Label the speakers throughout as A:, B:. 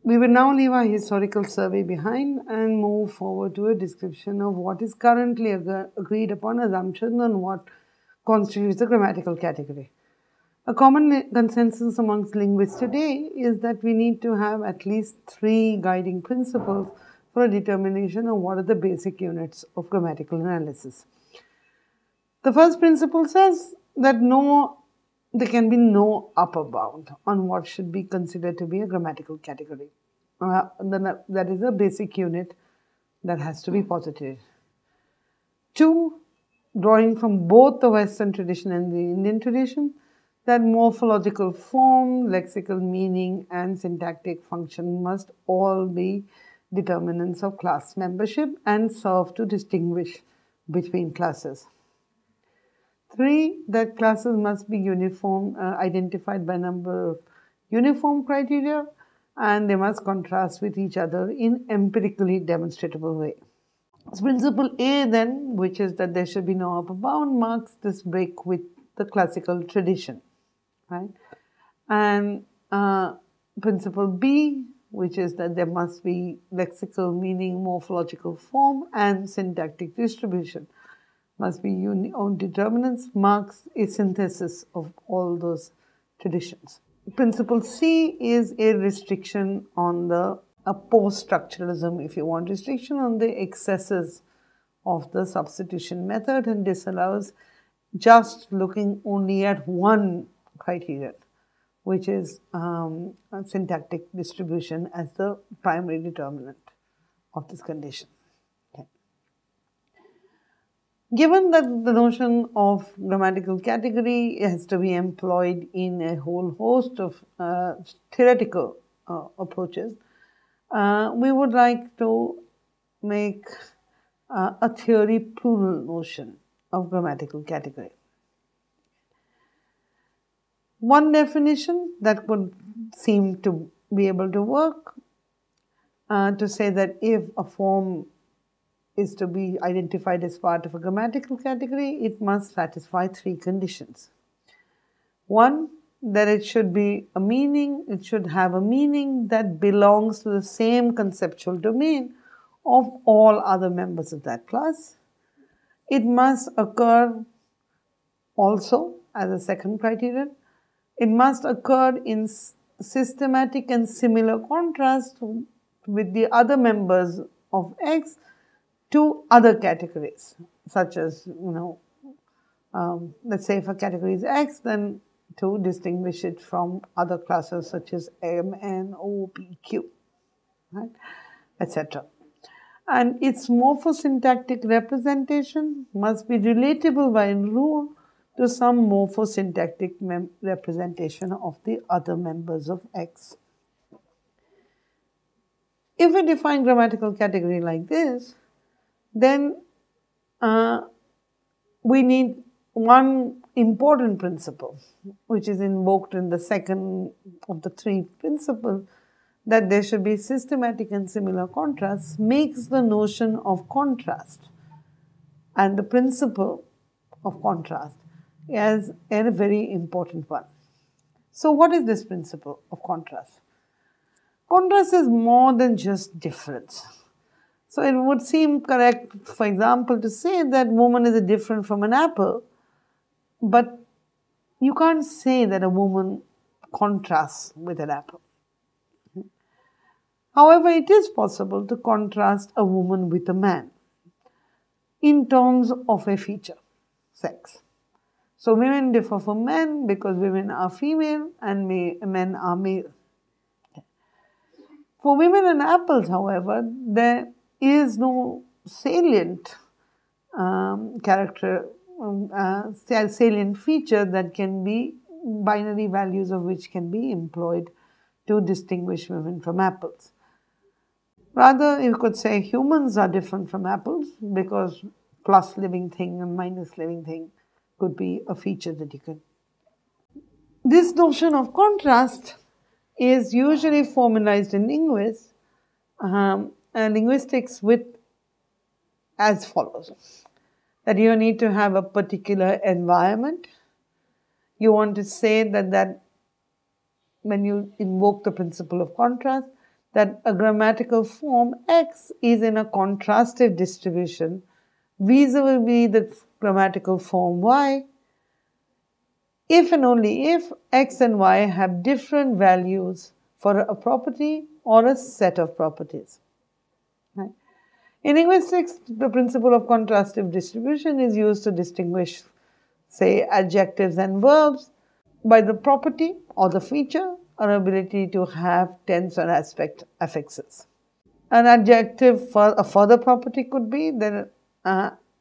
A: We will now leave our historical survey behind and move forward to a description of what is currently agreed upon assumption on what constitutes a grammatical category. A common consensus amongst linguists today is that we need to have at least 3 guiding principles for a determination of what are the basic units of grammatical analysis. The first principle says that there can be no upper bound on what should be considered to be a grammatical category. That is a basic unit that has to be posited. 2, drawing from both the Western tradition and the Indian tradition, that morphological form, lexical meaning, and syntactic function must all be determinants of class membership and serve to distinguish between classes. 3, that classes must be uniform, identified by a number of uniform criteria, and they must contrast with each other in empirically demonstrable way. So principle A then, which is that there should be no upper bound, marks this break with the classical tradition. Right? And principle B, which is that there must be lexical meaning, morphological form, and syntactic distribution must be own determinants, marks a synthesis of all those traditions. Principle C is a restriction on a post-structuralism, if you want, restriction on the excesses of the substitution method and disallows just looking only at one criterion, which is syntactic distribution as the primary determinant of this condition. Okay. Given that the notion of grammatical category has to be employed in a whole host of theoretical approaches, we would like to make a theory plural notion of grammatical category. One definition that would seem to be able to work to say that if a form is to be identified as part of a grammatical category, it must satisfy 3 conditions. 1, that it should be a meaning, it should have a meaning that belongs to the same conceptual domain of all other members of that class. It must occur also as a second criterion. It must occur in systematic and similar contrast with the other members of X to other categories, such as, let's say if a category is X, then to distinguish it from other classes such as M, N, O, P, Q, right, etc. And its morphosyntactic representation must be relatable by rule to some morphosyntactic representation of the other members of X. If we define grammatical category like this, then we need one important principle, which is invoked in the second of the 3 principles, that there should be systematic and similar contrasts, makes the notion of contrast and the principle of contrast as a very important one. So what is this principle of contrast? Contrast is more than just difference. So it would seem correct, for example, to say that woman is different from an apple, but you can't say that a woman contrasts with an apple. However, it is possible to contrast a woman with a man in terms of a feature, sex. So women differ from men because women are female and men are male. For women and apples, however, there is no salient salient feature that can be binary values of which can be employed to distinguish women from apples. Rather, you could say humans are different from apples because plus living thing and minus living thing could be a feature that you can. This notion of contrast is usually formalized in linguistics with as follows: that you need to have a particular environment. You want to say that when you invoke the principle of contrast, that a grammatical form X is in a contrastive distribution vis-a-vis the grammatical form Y, if and only if X and Y have different values for a property or a set of properties. Right? In linguistics, the principle of contrastive distribution is used to distinguish, say, adjectives and verbs by the property or the feature or ability to have tense or aspect affixes. An adjective for a further property could be that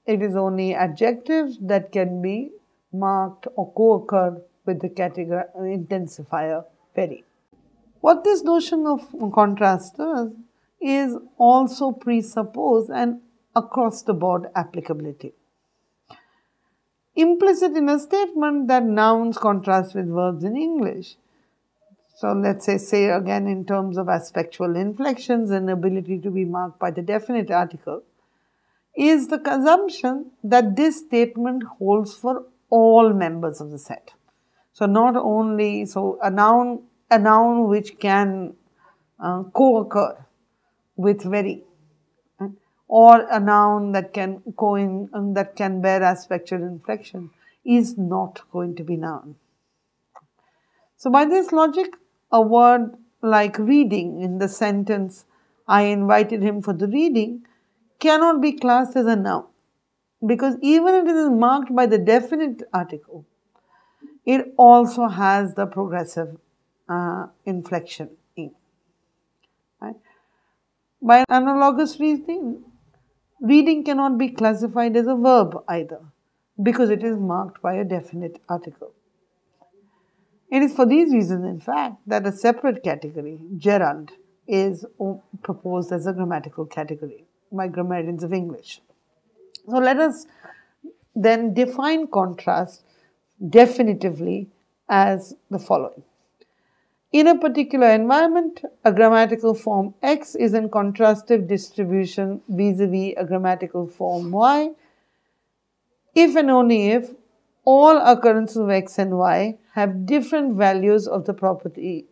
A: it is only adjectives that can be marked or co-occur with the category intensifier very. What this notion of contrast does is also presuppose an across-the-board applicability. Implicit in a statement that nouns contrast with verbs in English. So let's say again in terms of aspectual inflections and ability to be marked by the definite article, is the assumption that this statement holds for all members of the set. So not only, so a noun which can co-occur with very, or a noun that can bear aspectual inflection is not going to be noun. So by this logic, a word like reading in the sentence, I invited him for the reading, cannot be classed as a noun, because even if it is marked by the definite article, it also has the progressive inflection in. Right? By analogous reasoning, reading cannot be classified as a verb either, because it is marked by a definite article. It is for these reasons, in fact, that a separate category, gerund, is proposed as a grammatical category by grammarians of English. So let us then define contrast definitively as the following. In a particular environment, a grammatical form X is in contrastive distribution vis-a-vis a grammatical form Y, if and only if all occurrences of X and Y have different values of the property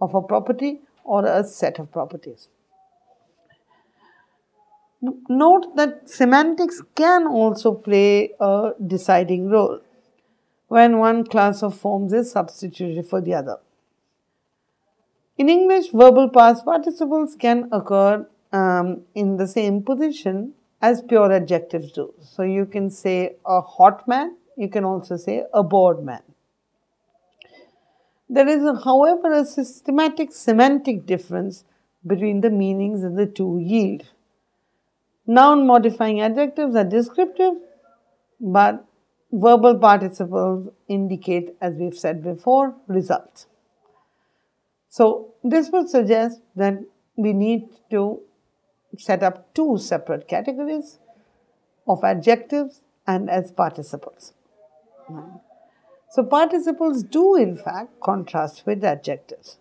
A: of a property or a set of properties. Note that semantics can also play a deciding role when one class of forms is substituted for the other. In English, verbal past participles can occur in the same position as pure adjectives do. So you can say a hot man, you can also say a bored man. There is, however, a systematic semantic difference between the meanings that the two yield. Noun modifying adjectives are descriptive, but verbal participles indicate, as we've said before, results. So this would suggest that we need to set up two separate categories of adjectives and as participles. So participles do in fact contrast with adjectives.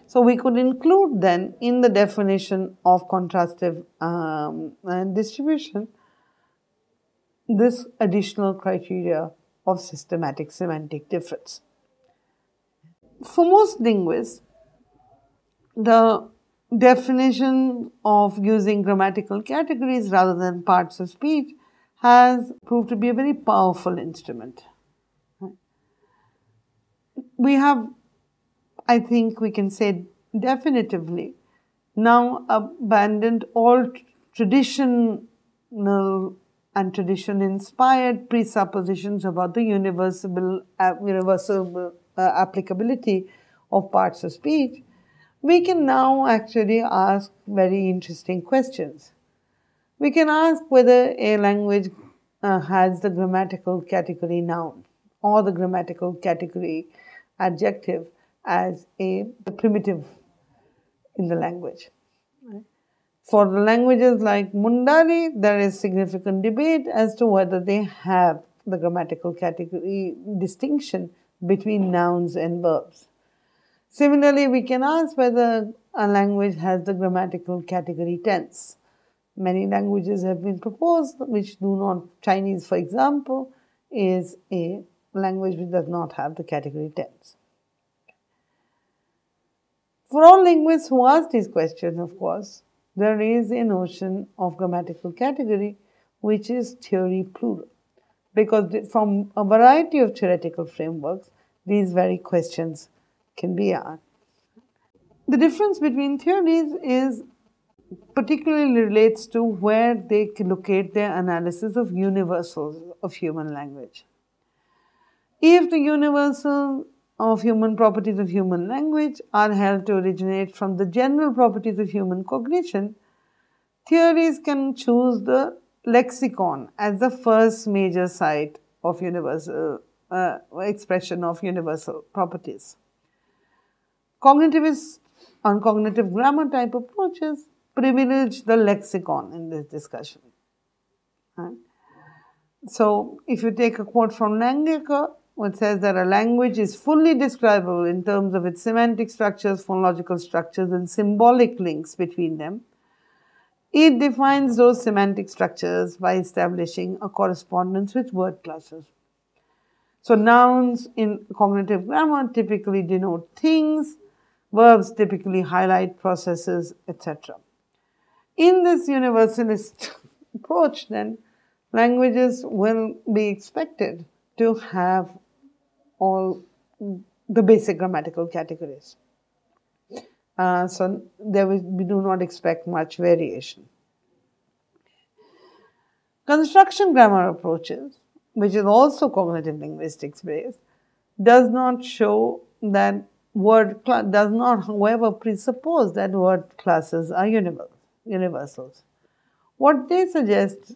A: So we could include then in the definition of contrastive distribution this additional criteria of systematic semantic difference. For most linguists, the definition of using grammatical categories rather than parts of speech has proved to be a very powerful instrument. We have, I think we can say definitively, now abandoned all traditional and tradition-inspired presuppositions about the universal applicability of parts of speech. We can now actually ask very interesting questions. We can ask whether a language has the grammatical category noun or the grammatical category adjective as a primitive in the language. For the languages like Mundari, there is significant debate as to whether they have the grammatical category distinction between nouns and verbs. Similarly, we can ask whether a language has the grammatical category tense. Many languages have been proposed which do not. Chinese, for example, is a language which does not have the category tense. For all linguists who ask these questions, of course, there is a notion of grammatical category which is theory plural, because from a variety of theoretical frameworks, these very questions can be asked. The difference between theories is particularly relates to where they locate their analysis of universals of human language. If the universal of human properties of human language are held to originate from the general properties of human cognition, theories can choose the lexicon as the first major site of universal expression of universal properties. Cognitivist and cognitive grammar type approaches privilege the lexicon in this discussion. Right? So, if you take a quote from Langecker, which says that a language is fully describable in terms of its semantic structures, phonological structures, and symbolic links between them, it defines those semantic structures by establishing a correspondence with word classes. So, nouns in cognitive grammar typically denote things, verbs typically highlight processes, etc. In this universalist approach, then, languages will be expected to have all the basic grammatical categories. So we do not expect much variation. Construction grammar approaches, which is also cognitive linguistics based, does not show that does not, however, presuppose that word classes are universals. What they suggest,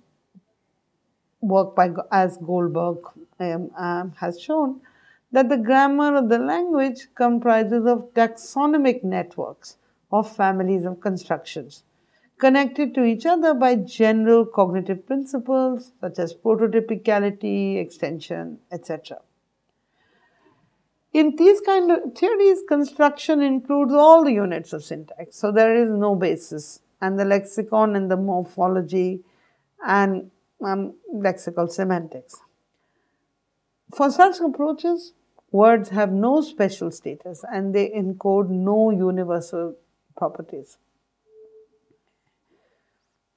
A: work by as Goldberg has shown, that the grammar of the language comprises of taxonomic networks of families of constructions connected to each other by general cognitive principles such as prototypicality, extension, etc. In these kind of theories, construction includes all the units of syntax, so there is no basis, and the lexicon and the morphology and lexical semantics. For such approaches, words have no special status and they encode no universal properties.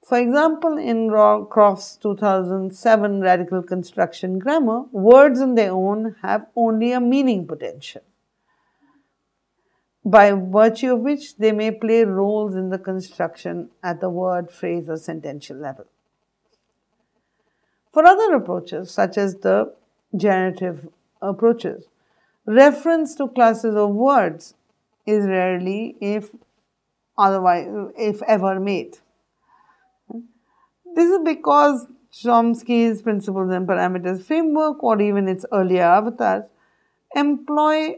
A: For example, in Croft's 2007 Radical Construction Grammar, words on their own have only a meaning potential, by virtue of which they may play roles in the construction at the word, phrase, or sentential level. For other approaches, such as the generative approaches, reference to classes of words is rarely, if ever, made. This is because Chomsky's principles and parameters framework, or even its earlier avatars, employ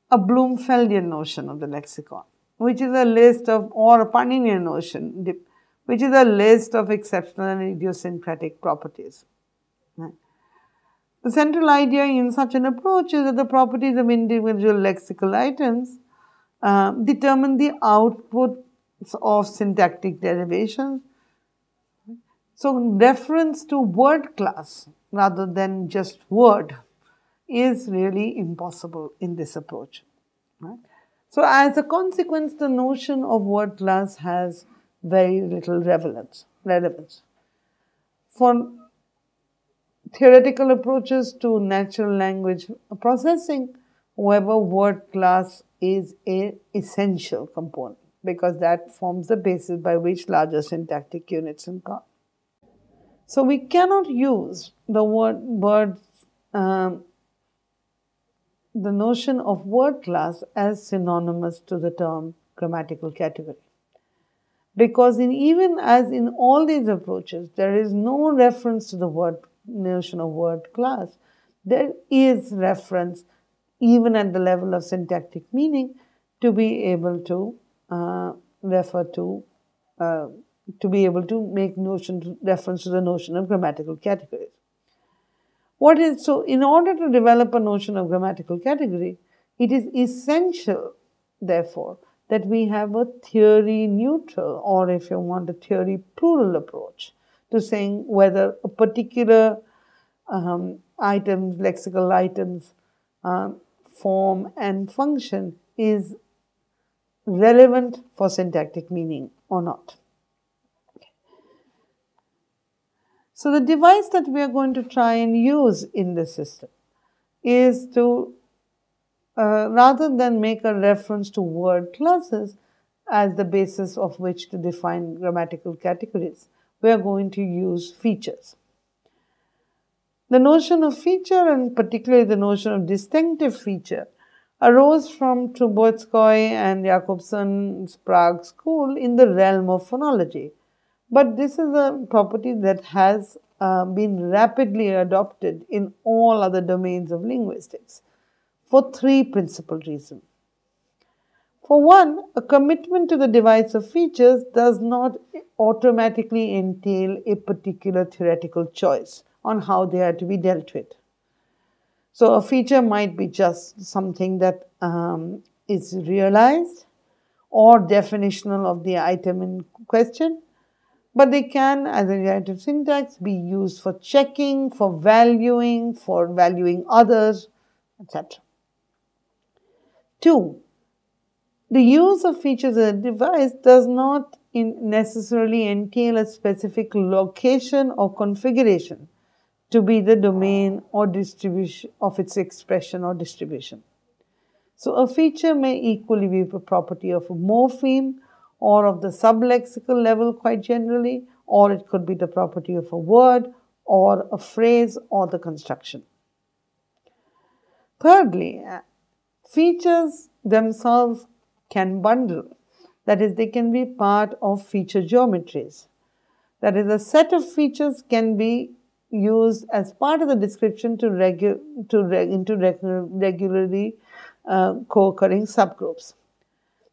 A: a Bloomfeldian notion of the lexicon, which is a list of, or a Paninian notion, which is a list of exceptional and idiosyncratic properties. Right? The central idea in such an approach is that the properties of individual lexical items determine the outputs of syntactic derivations. So, reference to word class rather than just word is really impossible in this approach. Right? So, as a consequence, the notion of word class has very little relevance. For theoretical approaches to natural language processing, however, word class is an essential component because that forms the basis by which larger syntactic units are. So, we cannot use the the notion of word class as synonymous to the term grammatical category. Because even as in all these approaches, there is no reference to the notion of word class. There is reference, even at the level of syntactic meaning, to be able to be able to make reference to the notion of grammatical categories. So, in order to develop a notion of grammatical category, it is essential, therefore, that we have a theory neutral, or if you want, a theory plural approach to saying whether a particular lexical items, form and function is relevant for syntactic meaning or not. So the device that we are going to try and use in this system is to, rather than make a reference to word classes as the basis of which to define grammatical categories, we are going to use features. The notion of feature, and particularly the notion of distinctive feature, arose from Trubetskoy and Jakobson's Prague school in the realm of phonology. But this is a property that has been rapidly adopted in all other domains of linguistics for three principal reasons. For one, a commitment to the device of features does not automatically entail a particular theoretical choice on how they are to be dealt with. So a feature might be just something that is realized or definitional of the item in question, but they can, as a generative syntax, be used for checking, for valuing others, etc. Two, the use of features as a device does not necessarily entail a specific location or configuration to be the domain or distribution of its expression or distribution. So a feature may equally be a property of a morpheme or of the sublexical level quite generally, or it could be the property of a word or a phrase or the construction. Thirdly, features themselves can bundle. That is, they can be part of feature geometries. That is, a set of features can be used as part of the description into regularly co-occurring subgroups.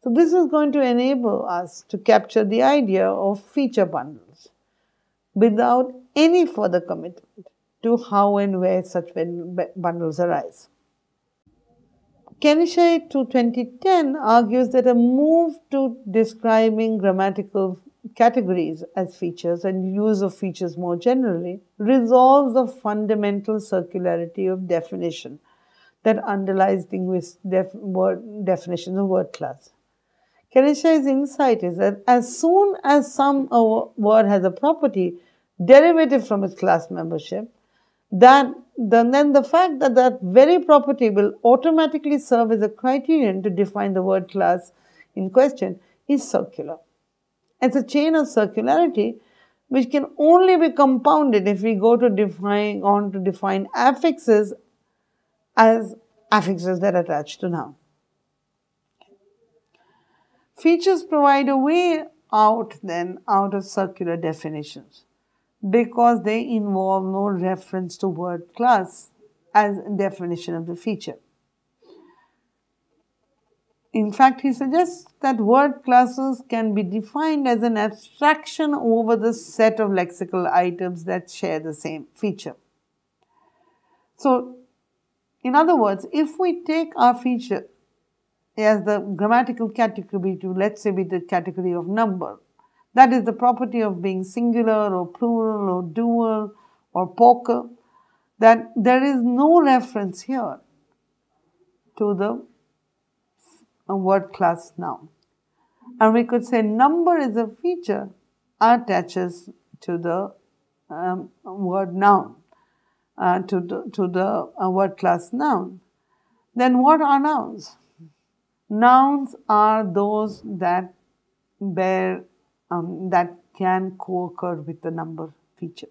A: So this is going to enable us to capture the idea of feature bundles without any further commitment to how and where such bundles arise. Kenishay 2010 argues that a move to describing grammatical categories as features and use of features more generally resolves the fundamental circularity of definition that underlies definitions of word class. Kenishay's insight is that as soon as some word has a property derivative from its class membership, then the fact that that very property will automatically serve as a criterion to define the word class in question is circular. It's a chain of circularity which can only be compounded if we go to define affixes as affixes that attach to noun. Features provide a way out of circular definitions because they involve no reference to word class as definition of the feature. In fact, he suggests that word classes can be defined as an abstraction over the set of lexical items that share the same feature. So, in other words, if we take our feature as the grammatical category to, let's say, be the category of number, that is the property of being singular or plural or dual or poker, that there is no reference here to the word class noun. And we could say number is a feature attaches to the word noun, to the word class noun. Then what are nouns? Nouns are those that that can co-occur with the number feature.